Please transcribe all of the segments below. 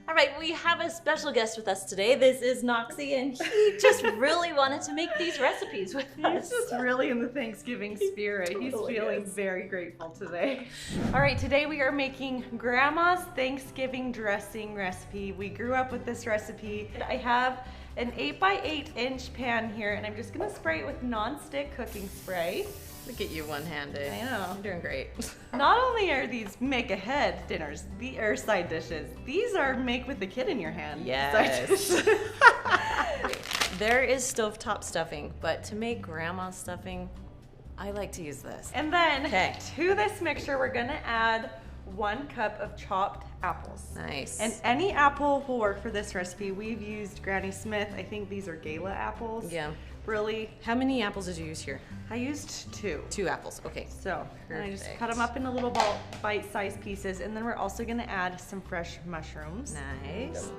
All right, we have a special guest with us today. This is Noxie, and he just really wanted to make these recipes with us. He's just really in the Thanksgiving spirit. He's feeling very grateful today. All right, today we are making Grandma's Thanksgiving dressing recipe. We grew up with this recipe. I have an 8x8 inch pan here, and I'm just gonna spray it with non-stick cooking spray. Look at you one-handed. I know. I'm doing great. Not only are these make ahead dinners, or side dishes, these are make with the kid in your hand. Yes. There is stovetop stuffing, but to make grandma's stuffing, I like to use this. And then to this mixture, we're gonna add 1 cup of chopped apples. Nice. And any apple will work for this recipe. We've used Granny Smith. I think these are Gala apples. Yeah. Really. How many apples did you use here? I used 2. 2 apples, okay. So, and I just Perfect. cut them up into little bite-sized pieces, and then we're also gonna add some fresh mushrooms. Nice.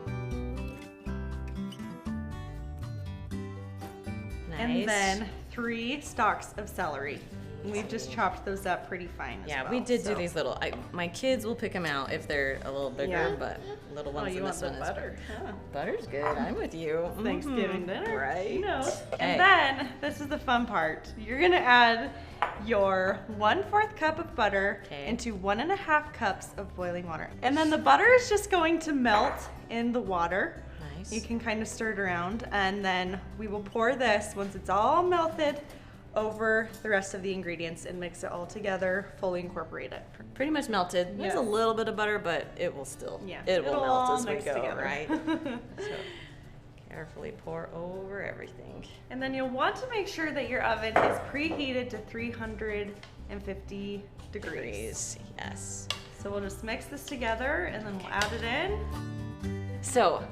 Nice. And then 3 stalks of celery. And we've just chopped those up pretty fine as well. we did do these little, my kids will pick them out if they're a little bigger, but little ones you in want this the one butter. is butter's good. I'm with you. Thanksgiving dinner. Right. You know. Okay. And then, this is the fun part. You're gonna add your 1/4 cup of butter into 1.5 cups of boiling water. And then the butter is just going to melt in the water. Nice. You can kind of stir it around, and then we will pour this, once it's all melted, over the rest of the ingredients and mix it all together, fully incorporate it. Pretty much melted. There's a little bit of butter, but it will still, it will it'll melt all as we mix go, together. right? So carefully pour over everything. And then you'll want to make sure that your oven is preheated to 350 degrees. Yes. So we'll just mix this together, and then we'll add it in. So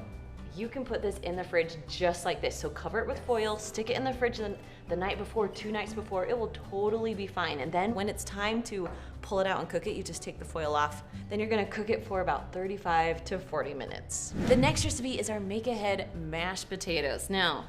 you can put this in the fridge just like this. So cover it with foil, stick it in the fridge the night before, 2 nights before, it will totally be fine. And then when it's time to pull it out and cook it, you just take the foil off. Then you're gonna cook it for about 35 to 40 minutes. The next recipe is our make ahead mashed potatoes. Now,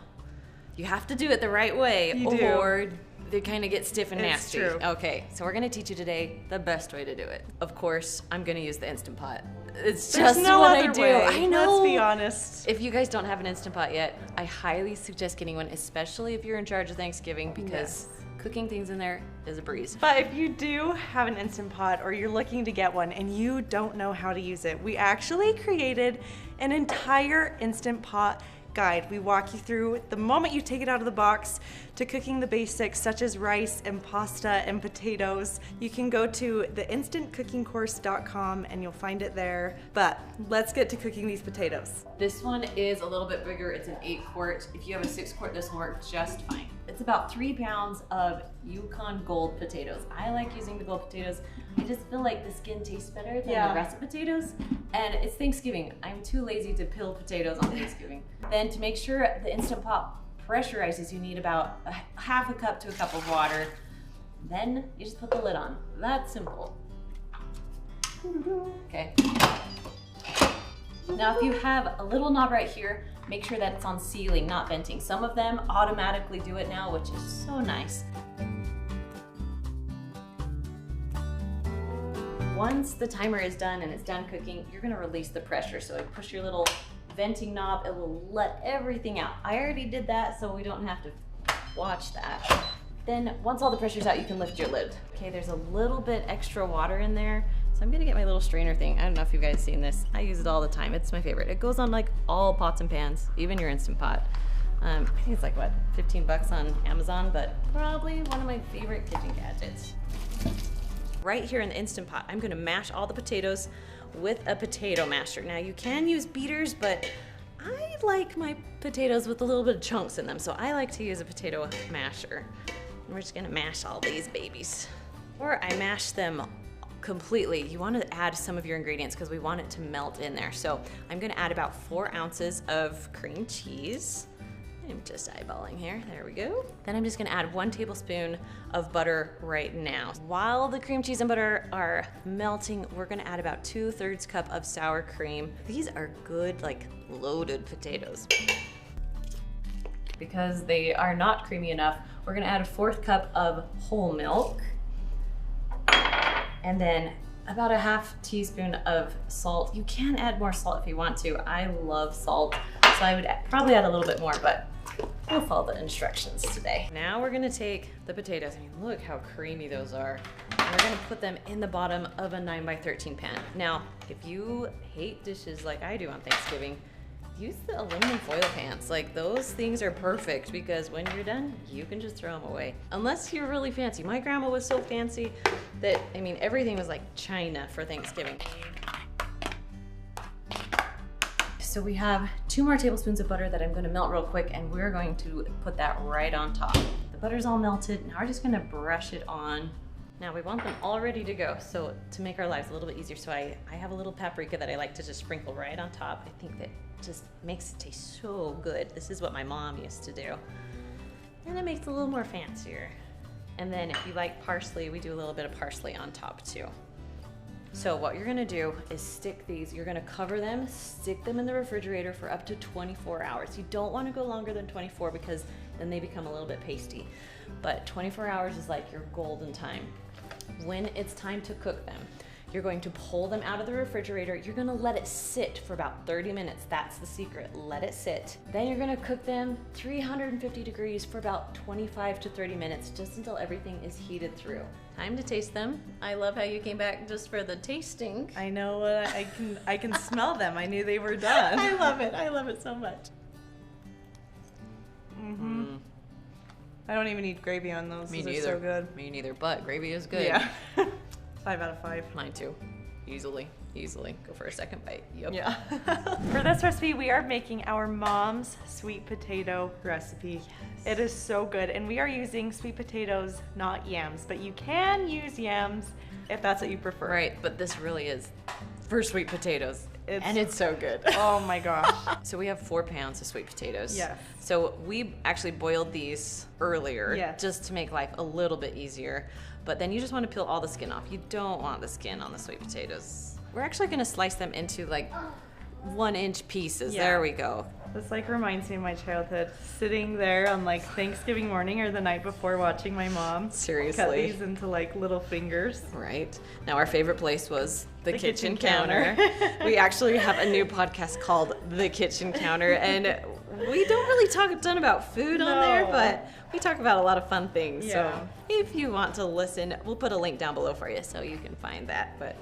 you have to do it the right way or they kind of get stiff and nasty. True. Okay, so we're gonna teach you today the best way to do it. Of course, I'm gonna use the Instant Pot. It's There's just no what other I do. way. I know. Let's be honest. If you guys don't have an Instant Pot yet, I highly suggest getting one, especially if you're in charge of Thanksgiving, because cooking things in there is a breeze. But if you do have an Instant Pot, or you're looking to get one and you don't know how to use it, we actually created an entire Instant Pot guide. We walk you through the moment you take it out of the box to cooking the basics such as rice and pasta and potatoes. You can go to theinstantcookingcourse.com and you'll find it there. But let's get to cooking these potatoes. This one is a little bit bigger. It's an 8-quart. If you have a 6-quart, this will work just fine. It's about 3 pounds of Yukon Gold potatoes. I like using the gold potatoes. I just feel like the skin tastes better than the russet potatoes. And it's Thanksgiving. I'm too lazy to peel potatoes on Thanksgiving. Then to make sure the Instant Pot pressurizes, you need about half a cup to a cup of water. Then you just put the lid on. That's simple. Okay. Now if you have a little knob right here, make sure that it's on sealing, not venting. Some of them automatically do it now, which is so nice. Once the timer is done and it's done cooking, you're gonna release the pressure. So you push your little venting knob, it will let everything out. I already did that, so we don't have to watch that. Then once all the pressure's out, you can lift your lid. Okay, there's a little bit extra water in there. So I'm gonna get my little strainer thing. I don't know if you guys seen this. I use it all the time. It's my favorite. It goes on like all pots and pans, even your Instant Pot. I think it's like what, 15 bucks on Amazon, but probably one of my favorite kitchen gadgets. Right here in the Instant Pot, I'm gonna mash all the potatoes with a potato masher. Now you can use beaters, but I like my potatoes with a little bit of chunks in them, so I like to use a potato masher. And we're just gonna mash all these babies. Or I mash them completely. You want to add some of your ingredients because we want it to melt in there. So I'm gonna add about 4 ounces of cream cheese. I'm just eyeballing here, there we go. Then I'm just gonna add 1 tablespoon of butter right now. While the cream cheese and butter are melting, we're gonna add about 2/3 cup of sour cream. These are good, like loaded potatoes. Because they are not creamy enough, we're gonna add 1/4 cup of whole milk. And then about a half teaspoon of salt. You can add more salt if you want to. I love salt, so I would probably add a little bit more, but we'll follow the instructions today. Now we're gonna take the potatoes. I mean, look how creamy those are. And we're gonna put them in the bottom of a 9x13 pan. Now, if you hate dishes like I do on Thanksgiving, use the aluminum foil pans. Like, those things are perfect because when you're done, you can just throw them away. Unless you're really fancy. My grandma was so fancy that, I mean, everything was like china for Thanksgiving. So we have 2 more tablespoons of butter that I'm gonna melt real quick, and we're going to put that right on top. The butter's all melted. Now we're just gonna brush it on. Now we want them all ready to go, so to make our lives a little bit easier, so I have a little paprika that I like to just sprinkle right on top. I think that just makes it taste so good. This is what my mom used to do. And it makes it a little more fancier. And then if you like parsley, we do a little bit of parsley on top too. So what you're gonna do is stick these, you're gonna cover them, stick them in the refrigerator for up to 24 hours. You don't wanna go longer than 24 because then they become a little bit pasty. But 24 hours is like your golden time. When it's time to cook them, you're going to pull them out of the refrigerator. You're gonna let it sit for about 30 minutes. That's the secret, let it sit. Then you're gonna cook them 350 degrees for about 25 to 30 minutes, just until everything is heated through. Time to taste them. I love how you came back just for the tasting. I know, I can smell them. I knew they were done. I love it so much. Mm-hmm. I don't even need gravy on those. Me Those neither. are so good. Me neither, but gravy is good. Yeah. 5 out of 5. Mine too. Easily. Go for a second bite. Yep. Yeah. For this recipe, we are making our mom's sweet potato recipe. Yes. It is so good. And we are using sweet potatoes, not yams. But you can use yams if that's what you prefer. Right, but this really is for sweet potatoes. And it's so good. Oh my gosh. So we have 4 pounds of sweet potatoes. Yes. So we actually boiled these earlier, yes, just to make life a little bit easier. But then you just want to peel all the skin off. You don't want the skin on the sweet potatoes. We're actually gonna slice them into like 1-inch pieces. Yeah. There we go. This like reminds me of my childhood, sitting there on like Thanksgiving morning or the night before watching my mom Seriously. cut these into like little fingers. Right. Now our favorite place was the kitchen counter. We actually have a new podcast called The Kitchen Counter, and we don't really talk a ton about food on there, but we talk about a lot of fun things. Yeah. So if you want to listen, we'll put a link down below for you so you can find that. But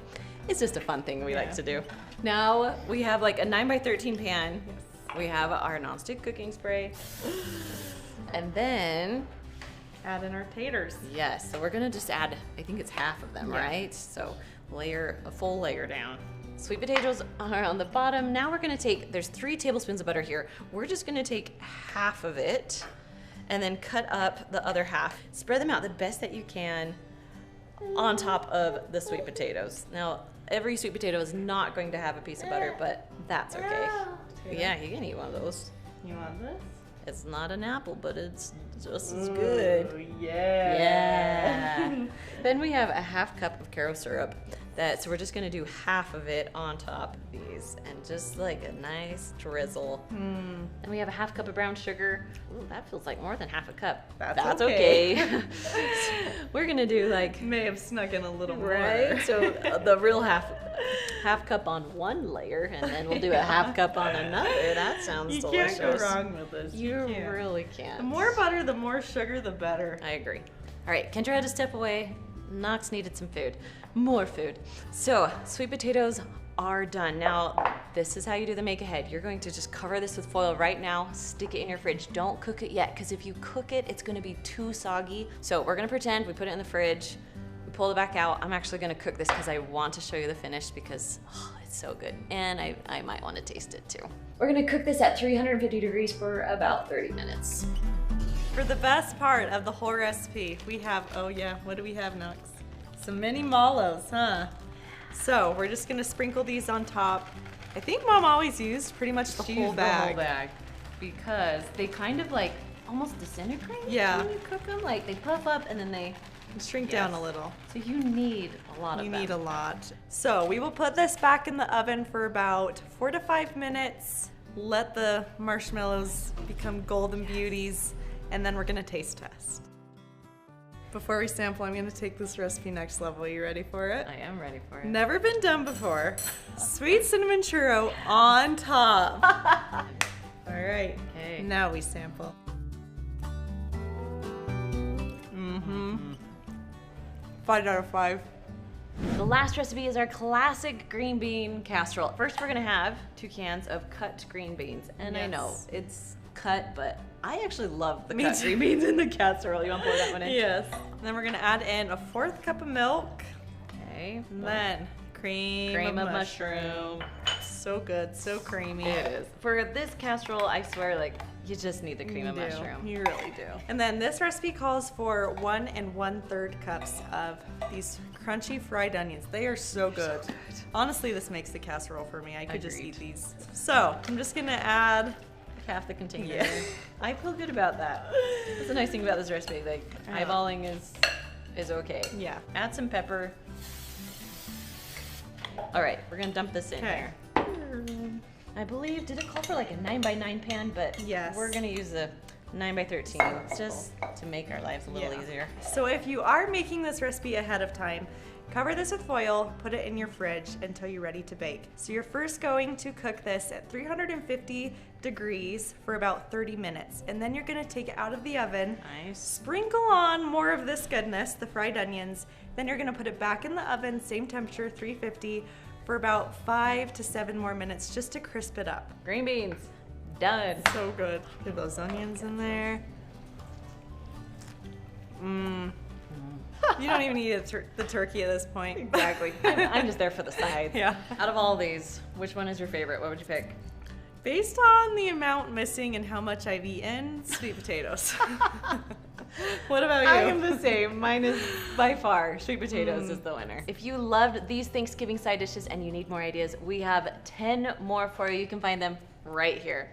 it's just a fun thing we like to do. Now we have like a 9x13 pan. Yes. We have our nonstick cooking spray. And then Add in our taters. yes, so we're gonna just add, I think it's half of them, Yeah. right? So layer, a full layer down. Sweet potatoes are on the bottom. Now we're gonna take, there's 3 tablespoons of butter here. We're just gonna take half of it and then cut up the other half. Spread them out the best that you can on top of the sweet potatoes. Now, every sweet potato is not going to have a piece of butter, but that's okay. Yeah, you can eat one of those. You want this? It's not an apple, but it's just as good. Ooh, yeah. Yeah. Then we have a half cup of Karo syrup. So we're just gonna do half of it on top of these and just like a nice drizzle. Mm. And we have a half cup of brown sugar. Ooh, that feels like more than half a cup. That's okay. We're gonna do like, May have snuck in a little right? more. So the real half cup on one layer, and then we'll do a half cup on another. That sounds You delicious. can't go wrong with this. You can't. really can't. The more butter, the more sugar, the better. I agree. All right, Kendra had to step away. Knox needed some food, more food. So sweet potatoes are done. Now, this is how you do the make ahead. You're going to just cover this with foil right now, stick it in your fridge. Don't cook it yet, because if you cook it, it's gonna be too soggy. So we're gonna pretend we put it in the fridge, we pull it back out. I'm actually gonna cook this because I want to show you the finish because it's so good. And I might wanna taste it too. We're gonna cook this at 350 degrees for about 30 minutes. For the best part of the whole recipe, we have, oh yeah, what do we have, Knox? Some mini mallows, huh? So we're just gonna sprinkle these on top. I think Mom always used pretty much the whole bag. Because they kind of like almost disintegrate Yeah. when you cook them. Like they puff up and then they Shrink down a little. So you need a lot of You them. need a lot. So we will put this back in the oven for about 4 to 5 minutes. Let the marshmallows become golden beauties, and then we're gonna taste test. before we sample, I'm gonna take this recipe next level. You ready for it? I am ready for it. Never been done before. Sweet cinnamon churro on top. All right, Okay. now we sample. Mm-hmm. 5 out of 5. The last recipe is our classic green bean casserole. First, we're gonna have 2 cans of cut green beans. And I know Yes. it's cut, but I actually love the Me cut too. green beans in the casserole. You wanna pour that one in? Yes. And then we're gonna add in a 4th cup of milk. Okay. And then cream Of mushroom. So good, so creamy. It is. For this casserole, I swear, like, you just need the cream of You do. mushroom. You really do. And then this recipe calls for 1 1/3 cups of these crunchy fried onions. They are so good. Honestly, this makes the casserole for me. I could just Agreed. eat these. So I'm just gonna add. Half the container. Yeah. I feel good about that. That's the nice thing about this recipe. Like, eyeballing is okay. Yeah. Add some pepper. All right, we're gonna dump this in Okay. here. I believe, did it call for like a 9x9 pan? But Yes. we're gonna use a 9x13 just to make our lives a little Yeah. easier. So if you are making this recipe ahead of time, cover this with foil, put it in your fridge until you're ready to bake. So you're first going to cook this at 350 degrees for about 30 minutes. And then you're gonna take it out of the oven, Nice. sprinkle on more of this goodness, the fried onions. Then you're gonna put it back in the oven, same temperature, 350, for about 5 to 7 more minutes just to crisp it up. Green beans, done. So good. Get those onions in there. Mmm. You don't even need the turkey at this point. Exactly. I'm just there for the sides. Yeah. Out of all these, which one is your favorite? What would you pick? Based on the amount missing and how much I've eaten, sweet potatoes. What about you? I am the same. Mine is by far sweet potatoes is the winner. If you loved these Thanksgiving side dishes and you need more ideas, we have 10 more for you. You can find them right here.